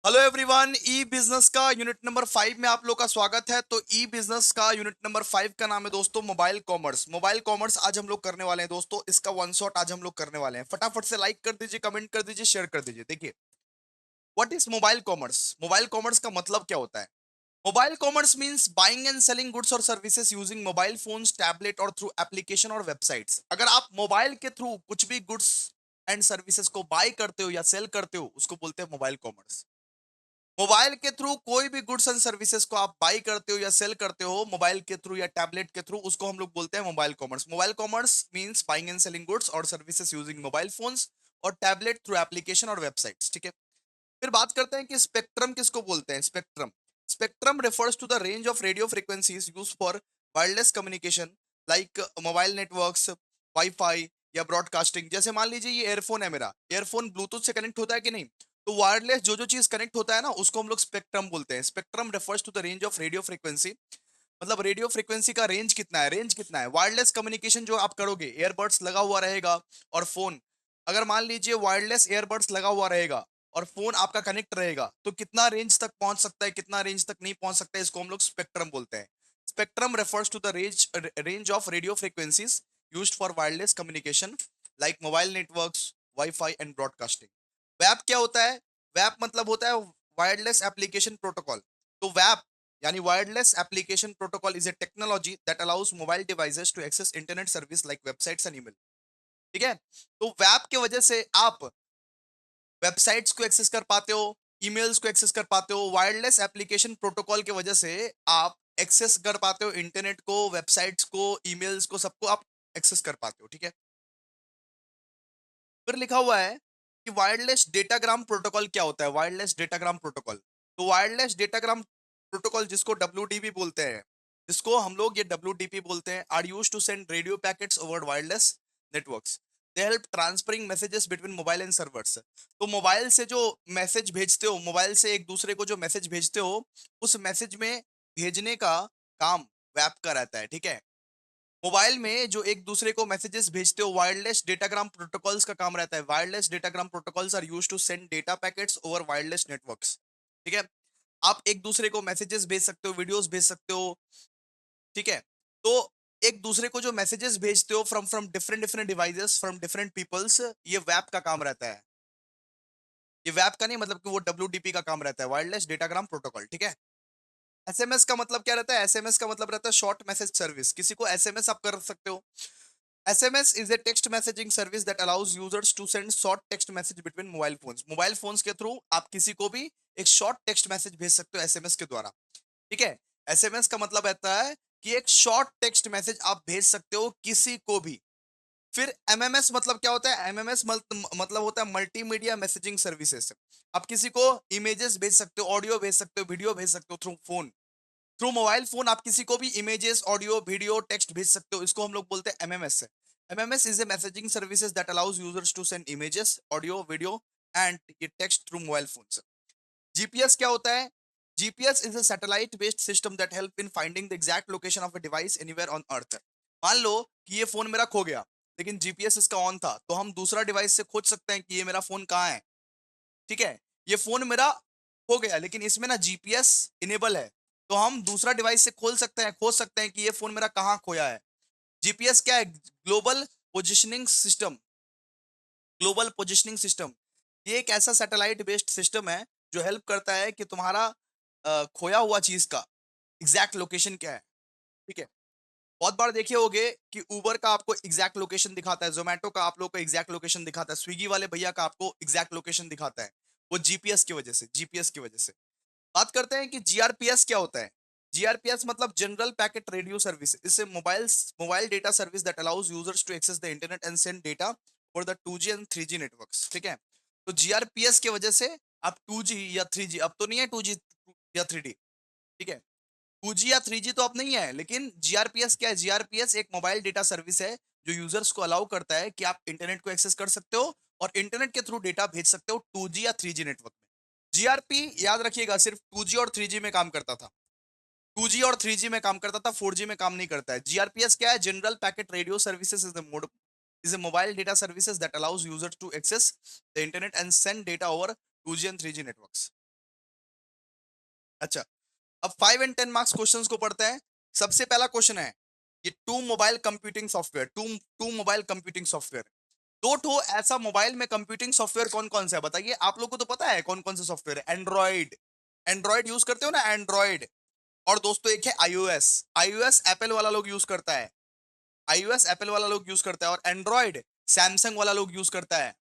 Hello everyone, ई business का unit number 5 में आप लोग का स्वागत है। तो ई बिजनेस का यूनिट नंबर 5 का नाम है दोस्तों मोबाइल कॉमर्स। मोबाइल कॉमर्स आज हम लोग करने वाले हैं दोस्तों। इसका वन शॉट आज हम लोग करने वाले हैं। फटाफट से लाइक कर दीजिए, कमेंट कर दीजिए, शेयर कर दीजिए। देखिए, what is mobile commerce. Mobile commerce का मतलब क्या होता है। Mobile commerce means buying and selling goods और services using mobile phones, tablet और थ्रू एप्लीकेशन और वेबसाइट्स। अगर आप मोबाइल के थ्रू कुछ भी गुड्स एंड सर्विसेज को बाय करते हो या सेल करते हो, उसको बोलते हैं मोबाइल कॉमर्स। मोबाइल के थ्रू कोई भी गुड्स एंड सर्विसेज को आप बाई करते हो या सेल करते हो मोबाइल के थ्रू या टैबलेट के थ्रू, उसको हम लोग बोलते हैं mobile commerce. Mobile commerce means buying and selling goods और सर्विसेज यूजिंग मोबाइल फोन्स और टैबलेट थ्रू एप्लीकेशन और वेबसाइट्स। ठीक है, फिर बात करते हैं कि स्पेक्ट्रम किसको बोलते हैं। Spectrum spectrum refers to the range of radio frequencies use for wireless communication like mobile networks, wifi या ब्रॉडकास्टिंग। जैसे मान लीजिए ये एयरफोन है, मेरा एयरफोन ब्लूटूथ से कनेक्ट होता है कि नहीं। तो वायरलेस जो चीज कनेक्ट होता है ना, उसको हम लोग स्पेक्ट्रम बोलते हैं। Spectrum refers to the range of radio frequency, मतलब रेडियो फ्रीक्वेंसी का रेंज कितना है, रेंज कितना है। वायरलेस कम्युनिकेशन जो आप करोगे, एयरबड्स लगा हुआ रहेगा और फोन, अगर मान लीजिए वायरलेस एयरबड्स लगा हुआ रहेगा और फोन आपका कनेक्ट रहेगा, तो कितना रेंज तक पहुंच सकता है, कितना रेंज तक नहीं पहुंच सकता है, इसको हम लोग स्पेक्ट्रम बोलते हैं। Spectrum refers to the range of radio frequencies used for wireless communication like mobile networks, wifi and broadcasting. वैप क्या होता है। वैप मतलब होता है वायरलेस एप्लीकेशन प्रोटोकॉल। तो वैप यानी wireless application protocol is a technology that allows mobile devices to access internet service like websites and email. ठीक है, तो वैप की वजह से आप वेबसाइट्स को एक्सेस कर पाते हो, ईमेल्स को एक्सेस कर पाते हो। वायरलेस एप्लीकेशन प्रोटोकॉल की वजह से आप एक्सेस कर पाते हो इंटरनेट को, वेबसाइट्स को, ईमेल्स को, सबको आप एक्सेस कर पाते हो। ठीक है, फिर लिखा हुआ है कि वायरलेस डेटाग्राम प्रोटोकॉल क्या होता है। वायरलेस डेटाग्राम प्रोटोकॉल, तो वायरलेस डेटाग्राम प्रोटोकॉल जिसको डब्ल्यू बोलते हैं, जिसको हम लोग ये डब्ल्यू बोलते हैं, are use to send radio packets over wireless networks. They help transferring messages between mobile and servers. तो मोबाइल से जो मैसेज भेजते हो, मोबाइल से एक दूसरे को जो मैसेज भेजते हो, उस मैसेज में भेजने का काम वैप का रहता है। ठीक है, मोबाइल में जो एक दूसरे को मैसेजेस भेजते हो, वायरलेस डेटाग्राम प्रोटोकॉल्स का काम रहता है। Wireless datagram protocols are used to send data packets over wireless networks. ठीक है, आप एक दूसरे को मैसेजेस भेज सकते हो, वीडियोस भेज सकते हो। ठीक है, तो एक दूसरे को जो मैसेजेस भेजते हो from from different different devices from different peoples, ये वैप का काम रहता है। ये वैप का नहीं मतलब कि वो डब्ल्यू का काम रहता है, वायरलेस डेटाग्राम प्रोटोकॉल। ठीक है, एसएमएस का मतलब क्या रहता है। एसएमएस का मतलब रहता है शॉर्ट मैसेज सर्विस। किसी को एसएमएस आप कर सकते हो। SMS is a text messaging service that allows users to send short text message between mobile phones. Mobile phones के थ्रू आप किसी को भी एक शॉर्ट टेक्स्ट मैसेज भेज सकते हो एसएमएस के द्वारा। ठीक है, एसएमएस का मतलब रहता है कि एक शॉर्ट टेक्स्ट मैसेज आप भेज सकते हो किसी को भी। फिर एमएमएस मतलब क्या होता है। एमएमएस मतलब होता है मल्टीमीडिया मैसेजिंग सर्विसेज। आप किसी को इमेजेस भेज सकते हो, ऑडियो भेज सकते हो, वीडियो भेज सकते हो through phone. Through mobile phone आप किसी को भी इमेजेस, ऑडियो, वीडियो, टेक्स्ट भेज सकते हो। इसको हम लोग बोलते हैं MMS. MMS is a messaging services that allows users to send images, audio, video and text through mobile phones. GPS क्या होता है। GPS is a satellite based system that help in finding the exact location of a device anywhere on earth. मान लो कि ये phone मेरा खो गया, लेकिन जीपीएस इसका ऑन था, तो हम दूसरा डिवाइस से खोज सकते हैं कि ये मेरा फोन कहाँ है। ठीक है, ये फोन मेरा हो गया लेकिन इसमें ना जीपीएस इनेबल है, तो हम दूसरा डिवाइस से खोज सकते हैं कि ये फोन मेरा कहाँ खोया है। जीपीएस क्या है। Positioning system global positioning system. ये एक ऐसा सैटेलाइट बेस्ड सिस्टम है जो हेल्प करता है कि तुम्हारा खोया हुआ चीज का एग्जैक्ट लोकेशन क्या है। ठीक है, बहुत बार देखे होगे कि उबर का आपको एग्जैक्ट लोकेशन दिखाता है, जोमेटो का आप लोग को एग्जैक्ट लोकेशन दिखाता है, स्विगी वाले भैया का आपको एग्जैक्ट लोकेशन दिखाता है। वो जीपीएस की वजह से, जीपीएस की वजह से। बात करते हैं कि जीआरपीएस क्या होता है। जीआरपीएस मतलब जनरल पैकेट रेडियो सर्विस। इससे mobile data service that allows users to access the internet and send data for the 2G and 3G networks. ठीक है, तो जीआरपीएस की वजह से आप 2G या 3G, अब तो नहीं है 2G या 3D। ठीक है, 2G या 3G तो अब नहीं है, लेकिन जीआरपीएस क्या है। जीआरपीएस एक मोबाइल डेटा सर्विस है जो यूजर्स को अलाउ करता है कि आप इंटरनेट को एक्सेस कर सकते हो और इंटरनेट के थ्रू डेटा भेज सकते हो 2G या 3G नेटवर्क में। जीआरपी याद रखिएगा सिर्फ 2G और 3G में काम करता था। 2G और 3G में काम करता था, 4G में काम नहीं करता है। जीआरपीएस क्या है। General packet radio services is a mobile data services that allows users to access the internet and send data over 2G and 3G networks. अच्छा, अब 5 and 10 मार्क्स क्वेश्चंस को पढ़ते हैं। सबसे पहला क्वेश्चन है, ये two mobile computing software, two two mobile computing software, दो ठो ऐसा मोबाइल में कंप्यूटिंग सॉफ्टवेयर कौन कौन सा है बताइए। आप लोग को तो पता है कौन कौन से सॉफ्टवेयर है। एंड्रॉइड, एंड्रॉइड यूज करते हो ना, एंड्रॉइड। और दोस्तों एक है आईओएस, आईओएस एप्पल वाला लोग यूज करता है, आईओएस एप्पल वाला लोग यूज करता है, और एंड्रॉइड सैमसंग वाला लोग यूज करता है।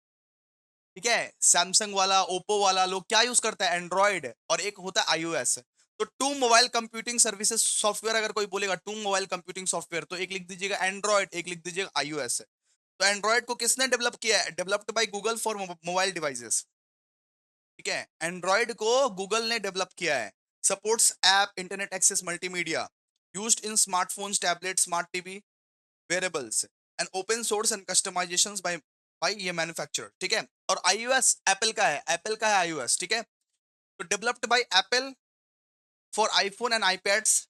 ठीक है, सैमसंग वाला, ओप्पो वाला लोग क्या यूज करता है, एंड्रॉइड, और एक होता है आईओएस। तो two mobile computing services software अगर कोई बोलेगा टू मोबाइल कंप्यूटिंग सॉफ्टवेयर, तो एक लिख दीजिएगा एंड्रॉइड, एक लिख दीजिएगा आईओएस। तो एंड्रॉइड को किसने डेवलप किया है, developed by Google for mobile devices. ठीक है, एंड्रॉइड को गूगल ने डेवलप किया है। Supports app, internet access, multimedia, used in smartphones, tablet, smart TV, wearables, and open source and customizations by by ये मैन्युफैक्चरर। ठीक है, और आईओएस एप्पल का है, एप्पल का है आईओएस। ठीक है, तो developed by Apple for iPhone and iPads,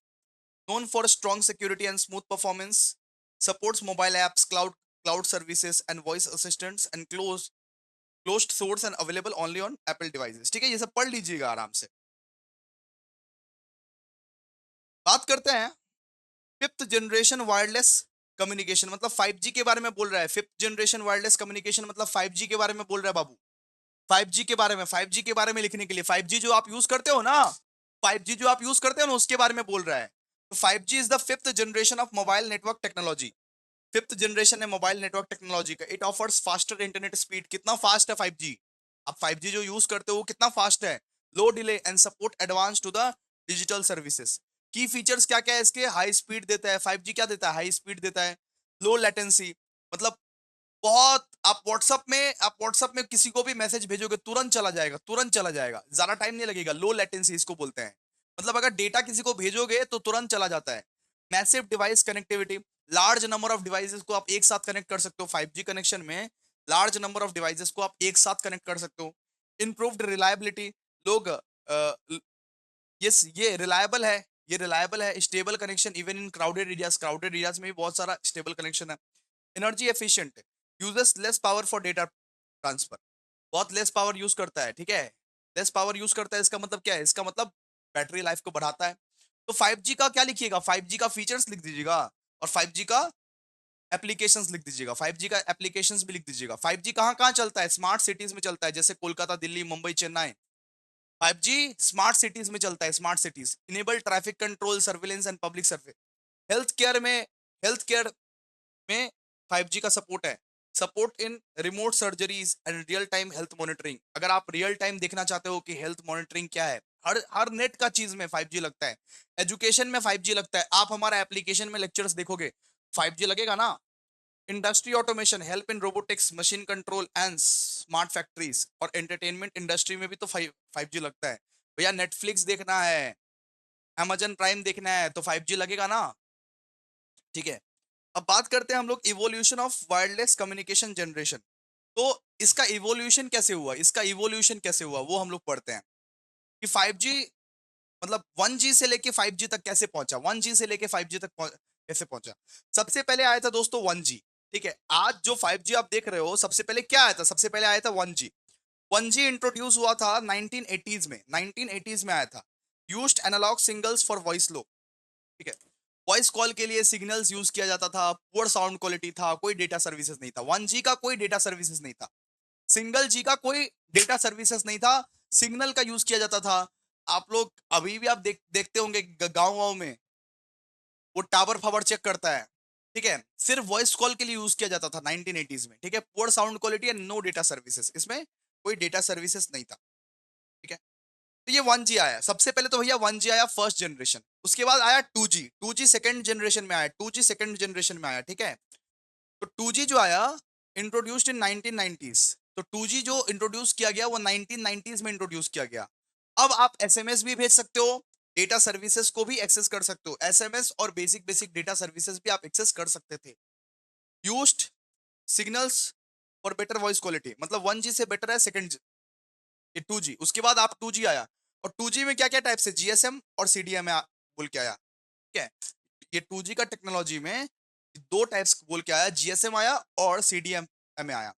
known for strong security and smooth performance, supports mobile apps, cloud services, and voice assistants, and closed source and available only on Apple devices। ठीक है, ये सब पढ़ लीजिएगा आराम से। बात करते हैं फिफ्थ जनरेशन वायरलेस कम्युनिकेशन, मतलब 5G के बारे में बोल रहा है। फिफ्थ जनरेशन वायरलेस कम्युनिकेशन मतलब 5G के बारे में बोल रहा है बाबू। 5G के बारे में, 5G के बारे में लिखने के लिए, 5G जो आप यूज करते हो ना, 5G जो आप यूज करते हो ना, उसके बारे में बोल रहा है। तो 5G is the fifth generation of mobile network technology. Fifth generation है मोबाइल नेटवर्क टेक्नोलॉजी का। It offers faster internet speed. कितना फास्ट है 5G, आप 5G जो यूज करते हो वो कितना फास्ट है, low delay and support advance to the digital services. Key features क्या क्या है इसके, हाई स्पीड देता है 5G, क्या देता है, हाई स्पीड देता है, लो लेटेंसी, मतलब बहुत, आप व्हाट्सएप में किसी को भी मैसेज भेजोगे तुरंत चला जाएगा, तुरंत चला जाएगा, ज्यादा टाइम नहीं लगेगा, लो लेटेंसी इसको बोलते हैं। मतलब अगर डेटा किसी को भेजोगे तो तुरंत चला जाता है। Massive device connectivity, large number of devices को आप एक साथ कनेक्ट कर सकते हो 5G कनेक्शन में। लार्ज नंबर ऑफ डिवाइसेस को आप एक साथ कनेक्ट कर सकते हो। इंप्रूव्ड रिलायबिलिटी, लोग ये रिलायबल है, ये रिलायबल है। Stable connection even in crowded areas, crowded areas में भी बहुत सारा स्टेबल कनेक्शन है। Energy efficient, uses less power for data transfer, बहुत लेस पावर यूज करता है। ठीक है, लेस पावर यूज करता है, इसका मतलब क्या है, इसका मतलब बैटरी लाइफ को बढ़ाता है। तो 5G का क्या लिखिएगा, 5G का फीचर्स लिख दीजिएगा, और 5G का एप्लीकेशंस लिख दीजिएगा, 5G का एप्लीकेशंस भी लिख दीजिएगा। 5G कहाँ कहाँ चलता है, स्मार्ट सिटीज में चलता है, जैसे Kolkata, Delhi, Mumbai, Chennai. 5G smart cities में चलता है, smart cities. Enable traffic control, surveillance and public service. Health care में, हेल्थ केयर में 5G का सपोर्ट है। Support in remote surgeries and real time health monitoring, अगर आप रियल टाइम देखना चाहते हो कि हेल्थ मॉनिटरिंग क्या है, हर हर नेट का चीज में 5G लगता है। एजुकेशन में 5G लगता है, आप हमारा एप्लीकेशन में लेक्चर्स देखोगे 5G लगेगा ना। Industry automation, help in robotics, machine control and smart factories, और एंटरटेनमेंट इंडस्ट्री में भी तो 5G लगता है। भैया नेटफ्लिक्स देखना है, Amazon प्राइम देखना है, तो 5G लगेगा ना। ठीक है, अब बात करते हैं हम लोग evolution of wireless communication generation. तो इसका इवोल्यूशन कैसे हुआ, इसका इवोल्यूशन कैसे हुआ वो हम लोग पढ़ते हैं कि 5G मतलब 1G से लेके 5G तक कैसे पहुंचा, 1G से लेके 5G तक कैसे पहुंचा। सबसे पहले आया था दोस्तों 1G। ठीक है, आज जो 5G आप देख रहे हो, सबसे पहले क्या आया था, सबसे पहले आया था 1G। 1G इंट्रोड्यूस हुआ था 1980s में, 1980s में आया था। Used analog signals for voice low. ठीक है, वॉइस कॉल के लिए सिग्नल्स यूज किया जाता था, पुअर साउंड क्वालिटी था, कोई डेटा सर्विसेज नहीं था। 1G का कोई डेटा सर्विसेज नहीं था, सिंगल जी का कोई डेटा सर्विसेज नहीं था, सिग्नल का यूज किया जाता था। आप लोग अभी भी आप देखते होंगे गांव गांव में वो टावर फावर चेक करता है। ठीक है, सिर्फ वॉइस कॉल के लिए यूज किया जाता था 1980s में। ठीक है, poor sound quality and no data services, इसमें कोई डेटा सर्विसेज नहीं था। ठीक है, तो ये 1G आया, सबसे पहले तो भैया 1G आया फर्स्ट जनरेशन। उसके बाद आया 2G, 2G सेकंड जनरेशन में आया, 2G सेकंड जनरेशन में आया। ठीक है, तो 2G जो आया इंट्रोड्यूस्ड इन 1990s। तो 2G जो इंट्रोड्यूस किया गया वो 1990s में इंट्रोड्यूस किया गया। अब आप एसएमएस भी भेज सकते हो, डेटा सर्विसेज को भी एक्सेस कर सकते हो, एसएमएस और बेसिक बेसिक डेटा सर्विसेज भी आप एक्सेस कर सकते थे। Used signals for better voice quality, मतलब 1G से बेटर है सेकंड ये 2G। उसके बाद आप 2G आया, और 2G में क्या क्या टाइप से जीएसएम और सीडीएम बोल के आया। ठीक है, ये 2G का टेक्नोलॉजी में दो टाइप्स बोल के आया, जीएसएम आया और सीडीएम में आया।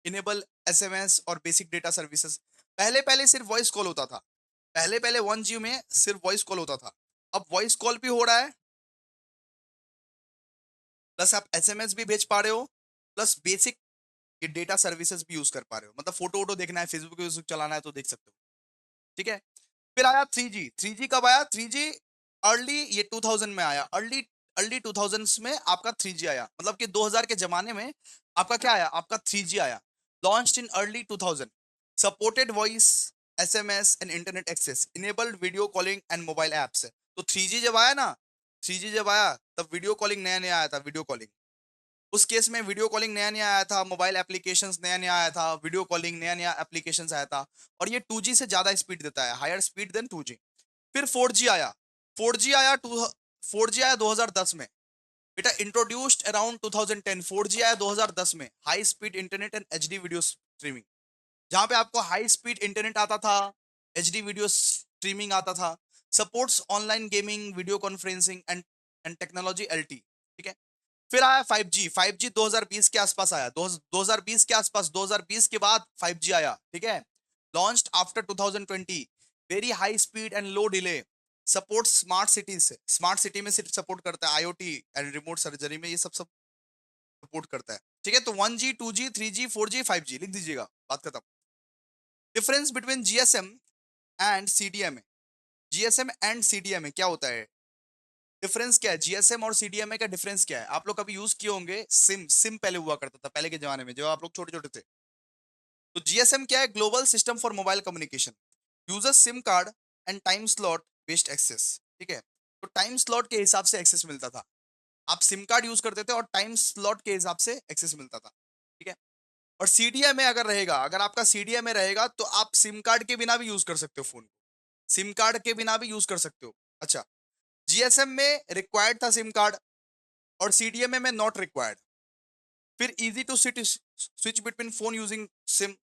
इनेबल एसएमएस और बेसिक डेटा सर्विसेज। पहले पहले सिर्फ वॉइस कॉल होता था, पहले पहले 1G में सिर्फ वॉइस कॉल होता था, अब वॉइस कॉल भी हो रहा है, प्लस आप एसएमएस भी भेज पा रहे हो, प्लस बेसिक ये डेटा सर्विसेज भी यूज कर पा रहे हो, मतलब फोटो वोटो देखना है, फेसबुक चलाना है तो देख सकते हो। ठीक है। फिर आया 3G। 3G कब आया? 3G अर्ली ये 2000 में आया, अर्ली अर्ली 2000s में आपका 3G आया, मतलब कि 2000 के जमाने में आपका क्या आया? आपका 3G आया, launched in early 2000, supported voice, SMS and internet access, enabled video calling and mobile apps. तो 3G जब आया ना, 3G जब आया तब वीडियो कॉलिंग नया नया आया था, वीडियो कॉलिंग। उस केस में वीडियो कॉलिंग नया नया आया था, मोबाइल एप्लीकेशंस नया नया आया था, वीडियो कॉलिंग नया नया एप्लीकेशंस आया था, और ये 2G से ज्यादा स्पीड देता है, हायर स्पीड देन 2G। फिर 4G आया, 4G आया 4G आया 2010 में, बेटा इंट्रोड्यूस्ड अराउंड 2010। 4G आया 2010 में, high speed internet and HD video streaming, जहां पे आपको हाई स्पीड इंटरनेट आता था, एचडी वीडियो स्ट्रीमिंग आता था, supports online gaming, video conferencing and technology LT. ठीक है। फिर आया 5G। 5G 2020 के आसपास आया, 2020 के आसपास, 2020 के बाद 5G आया। ठीक है। Launched after 2020, very high speed and low delay, support smart cities. Smart city में सिर्फ सपोर्ट करता है, आईओटी एंड रिमोट सर्जरी में ये सब सब सपोर्ट करता है। ठीक है। तो 1G 2G 3G 4G 5G लिख दीजिएगा, बात खत्म। Difference between GSM and CDMA. GSM and CDMA क्या होता है? डिफरेंस क्या है? जीएसएम और सीडीएमए का डिफरेंस क्या है? आप लोग कभी यूज किए होंगे सिम। सिम पहले हुआ करता था, पहले के जमाने में जब आप लोग छोटे छोटे थे। तो जीएसएम क्या है? Global system for mobile communication, user SIM card and time slot based access. ठीक है। तो टाइम स्लॉट के हिसाब से एक्सेस मिलता था, आप सिम कार्ड यूज करते थे और टाइम स्लॉट के हिसाब से एक्सेस मिलता था। ठीक है। और सीडीएमए अगर रहेगा, अगर आपका सीडीएमए रहेगा तो आप सिम कार्ड के बिना भी यूज कर सकते हो फोन, सिम कार्ड के बिना भी यूज कर सकते हो। अच्छा, जीएसएम में रिक्वायर्ड था सिम कार्ड, और सीडीएमए में नॉट रिक्वायर्ड। फिर easy to switch between phone using SIM,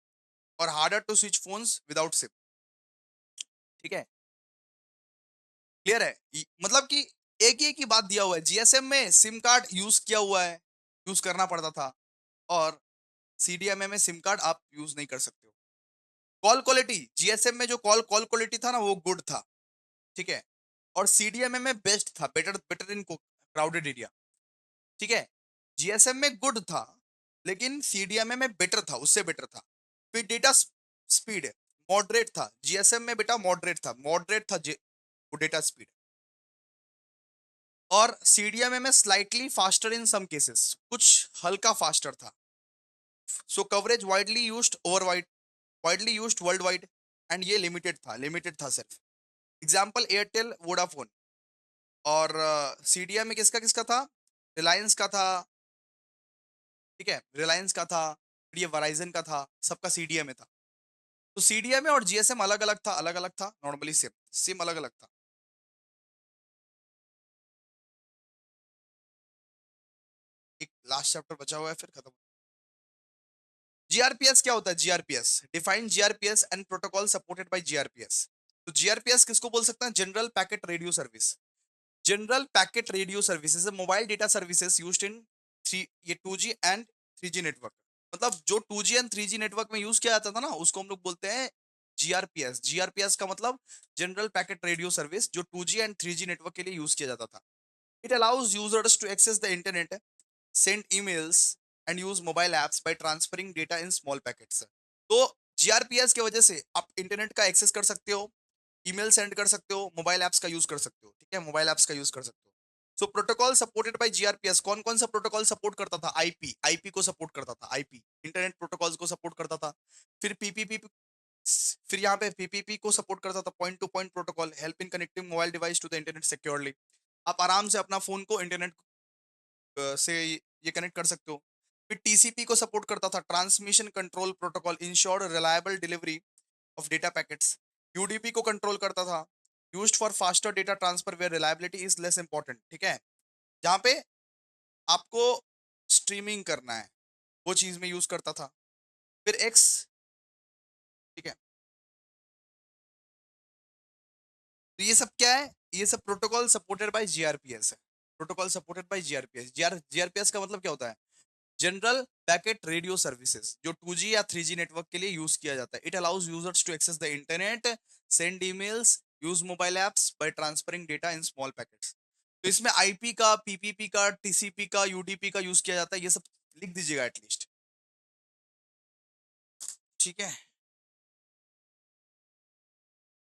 और harder to switch phones without SIM. ठीक है। क्लियर है? मतलब कि एक ही बात दिया हुआ है, जीएसएम में सिम कार्ड यूज किया हुआ है, यूज करना पड़ता था, और सीडीएमए में सिम कार्ड आप यूज नहीं कर सकते हो। कॉल क्वालिटी, जीएसएम में जो कॉल कॉल क्वालिटी था ना वो गुड था। ठीक है। और सीडीएमए में बेस्ट था, better better in crowded area. ठीक है। जीएसएम में गुड था, लेकिन सीडीएमए में बेटर था, उससे बेटर था। फिर डेटा स्पीड मॉडरेट था, जीएसएम में बेटा मॉडरेट था, मॉडरेट था वो डेटा स्पीड। और सीडीएमए में slightly faster in some cases, कुछ हल्का फास्टर था। So coverage widely used over widely used world wide, and ये लिमिटेड था सिर्फ। Example Airtel Vodafone. और सीडीएमए किसका किसका था? रिलायंस का था। ठीक है, रिलायंस का था, फिर ये वराइजन का था, सबका सीडीएमए था। तो सीडीएमए और जीएसएम अलग अलग था, अलग अलग था, नॉर्मली सिम सिम अलग अलग था। एक लास्ट चैप्टर बचा हुआ है, फिर खत्म। जीआरपीएस क्या होता है? GRPS define GRPS and protocol supported by GRPS. तो जीआरपीएस किसको बोल सकते हैं? General packet radio service. General packet radio service is mobile data services used in three ये 2G एंड 3G नेटवर्क। मतलब जो 2G एंड 3G नेटवर्क में use किया जाता था ना, उसको हम लोग बोलते हैं जीआरपीएस। जीआरपीएस का मतलब जनरल पैकेट रेडियो सर्विस, जो 2G एंड 3G नेटवर्क के लिए यूज किया जाता था। It allows users to access the internet, send emails and use mobile apps by transferring data in small packets। तो जीआरपीएस की वजह से आप इंटरनेट का एक्सेस कर सकते हो, ईमेल सेंड कर सकते हो, मोबाइल ऐप्स का यूज कर सकते हो। ठीक है, मोबाइल ऐप्स का यूज कर सकते हो। सो प्रोटोकॉल सपोर्टेड बाय जीआरपीएस, कौन कौन सा प्रोटोकॉल सपोर्ट करता था? आईपी, आईपी को सपोर्ट करता था, आईपी इंटरनेट प्रोटोकॉल्स को सपोर्ट करता था। फिर पीपीपी, फिर यहाँ पे पीपीपी को सपोर्ट करता था, point to point protocol, help in connecting mobile device to the internet securely. आप आराम से अपना फोन को इंटरनेट से ये कनेक्ट कर सकते हो। फिर टीसीपी को सपोर्ट करता था, transmission control protocol, ensure reliable delivery of data packets. UDP को कंट्रोल करता था, used for faster data transfer where reliability is less important. ठीक है, जहाँ पे आपको स्ट्रीमिंग करना है वो चीज में यूज करता था। फिर एक्स। ठीक है। तो ये सब क्या है? ये सब प्रोटोकॉल सपोर्टेड बाय जीआरपीएस है। Protocol supported by GRPS. GRPS का मतलब क्या होता है? जनरल पैकेट रेडियो सर्विसेज जो 2G या 3G नेटवर्क के लिए यूज किया जाता है. It allows users to access the internet, send emails, use mobile apps by transferring data in small packets. तो इसमें आईपी का, पीपीपी का, टीसीपी का, यूडीपी का यूज किया जाता है. ये सब लिख दीजिएगा एटलीस्ट. ठीक है.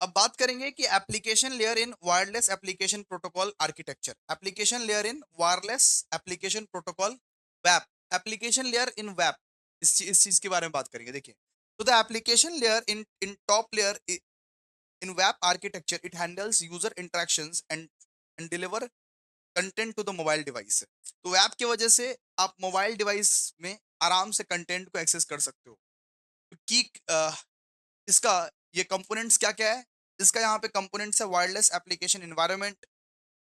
अब बात करेंगे कि application layer in wireless application protocol architecture. Application layer in wireless application protocol वैप. एप्लीकेशन लेयर इन वैप, इस चीज के बारे में बात करेंगे. देखिए, तो the application layer in top layer in वैप architecture, it handles user interactions and deliver content to the mobile device. तो वैप की वजह से आप मोबाइल डिवाइस में आराम से कंटेंट को एक्सेस कर सकते हो. कि इसका ये कंपोनेंट्स क्या क्या है. इसका यहाँ पे कंपोनेंट्स है वायरलेस एप्लीकेशन एनवायरनमेंट,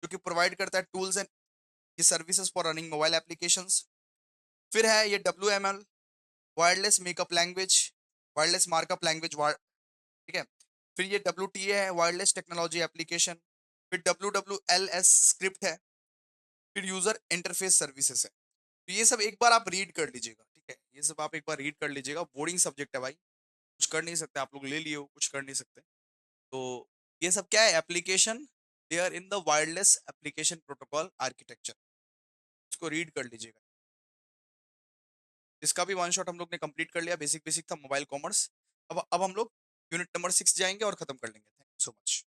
जो कि प्रोवाइड करता है tools and services for running mobile applications. फिर है ये WML, wireless makeup language, wireless markup language. ठीक है. फिर ये WTA है, वायरलेस टेक्नोलॉजी एप्लीकेशन. फिर WWLS स्क्रिप्ट है. फिर यूजर इंटरफेस सर्विसेज है. तो ये सब एक बार आप रीड कर लीजिएगा. ठीक है, ये सब आप एक बार रीड कर लीजिएगा. बोर्डिंग सब्जेक्ट है भाई, कुछ कर नहीं सकते आप लोग. ले लिए हो, कुछ कर नहीं सकते. तो ये सब क्या है, application layer in the wireless application protocol architecture. इसको रीड कर लीजिएगा. इसका भी वन शॉट हम लोग ने कंप्लीट कर लिया. बेसिक बेसिक था मोबाइल कॉमर्स. अब हम लोग यूनिट नंबर 6 जाएंगे और खत्म कर लेंगे. Thank you so much.